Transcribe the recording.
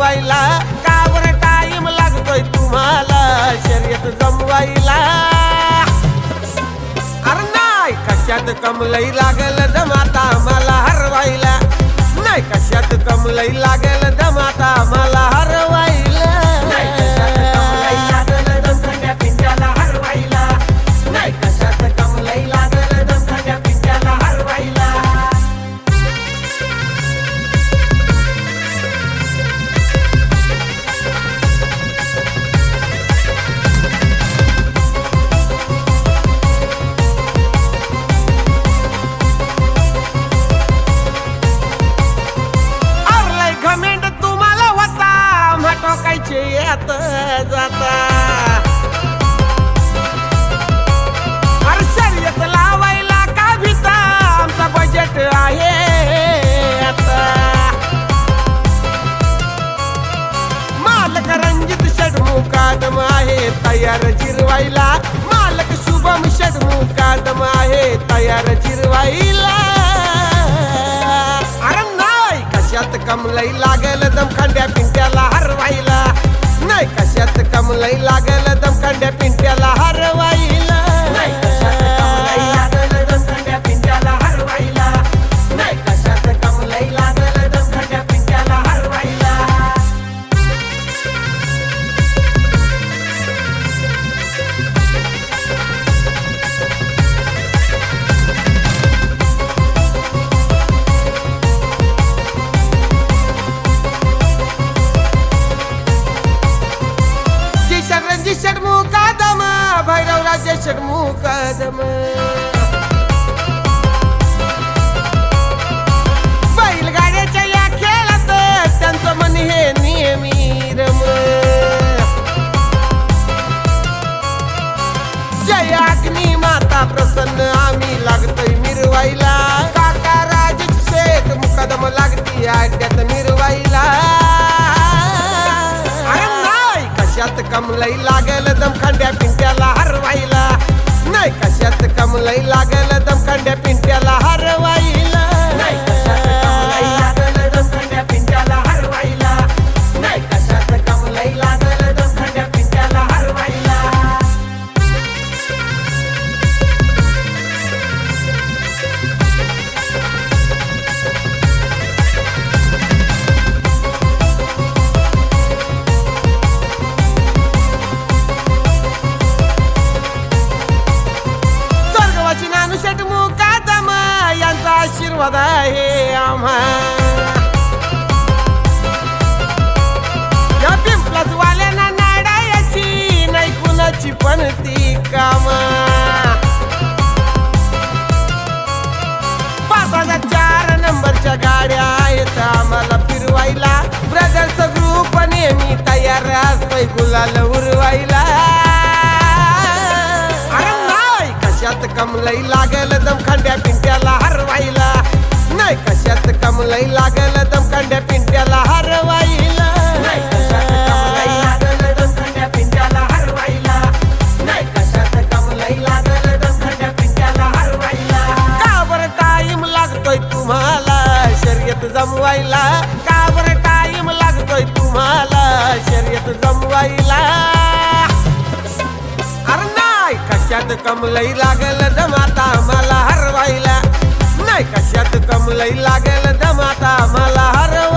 जमवायला, का बरं टाइम लागतोय तुम्हाला शर्यत जमवायला? अरे नाही कशात कमलई लागल दमाता मला हरवायला, नाही कशात कमलई लागल दमाता मला हरवायला, नाही कशात कमलई लागल दमखंड्या पिंट्याला हरवायला, नाही कशात कमलई लागल दमखंड्या पिंट्याला हरवायला. घमेंड तुम्हाला होता म्हटोकायचे येत जाता, अरे शर्यत लावायला का भीता आमचा बजेट आहे आता. मालक रणजित षडमुकादम आहे तयार जिरवायला, मालक शुभम षडमुकादम आहे तयार जिरवायला. कशात कमलई लागल दमखंड्या पिंट्याला हरवायला, नाही कशात कमलई लागल दमखंड्या पिंट्याला हरवायला, नाही कशात कमलई लागल दमखंड्या पिंट्याला हरवायला, नाही कशात कमलई लागल दमखंड्या पिंट्याला हरवायला. षडमुकादम भैरव राज्य षडमुकादम, बैलगाड्याच्या या खेळात त्यांचं मन हे नेहमी रम. जय अग्नी माता प्रसन्न आम्ही लागतोय मिरवायला, काका राजेश शेठ मुकादम लागती अड्ड्यात मिरवायला. कशात कमलई लागल दमखंड्या पिंट्याला हरवायला, नाही कशात कमलई लागल दमखंड्या पिंट्याला हरवायला, नाही कशात कमलई लागल दमखंड्या पिंट्याला हरवायला, नाही कशात कमलई लागल दमखंड्या पिंट्याला हरवायला. षडमुकादम यांचा आशीर्वाद आहे आम्हा, या पिंपलाच वाल्यांना नाडायची नाही कुणाची पण ती कामा. 5,004 नंबरच्या गाड्या आहेत आम्हाला फिरवायला, ब्रदर्स ग्रुप नेहमी तयार असतोय गुलाल उरवायला. कशात कमलई लागल दमखंड्या पिंट्याला हरवायला, नाही कशात कमलई लागल दमखंड्या पिंट्याला हरवायला, नाही कशात कमलई लागल दमखंड्या पिंट्याला हरवायला, नाही कशात कमलई लागल दमखंड्या पिंट्याला हरवायला. का बरं टाइम लागतोय तुम्हाला शर्यत जमवायला, का बरं टाइम लागतोय तुम्हाला शर्यत जमवायला. कशात कमलई लागल दमाता मला हरवायला, नाही कशात कमलई लागल दमाता मला हरवायला.